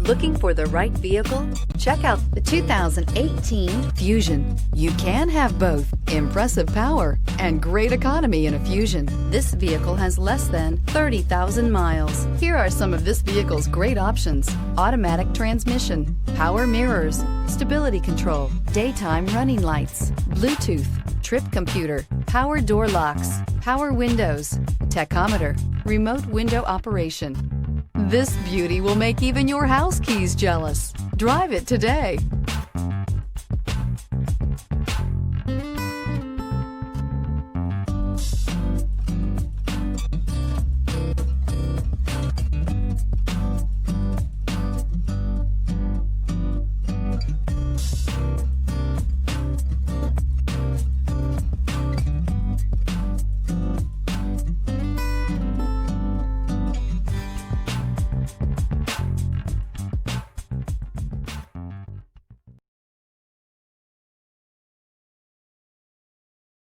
Looking for the right vehicle? Check out the 2018 Fusion. You can have both impressive power and great economy in a Fusion. This vehicle has less than 30,000 miles. Here are some of this vehicle's great options: automatic transmission, power mirrors, stability control, daytime running lights, Bluetooth, trip computer, power door locks, power windows, tachometer, remote window operation. This beauty will make even your house keys jealous. Drive it today.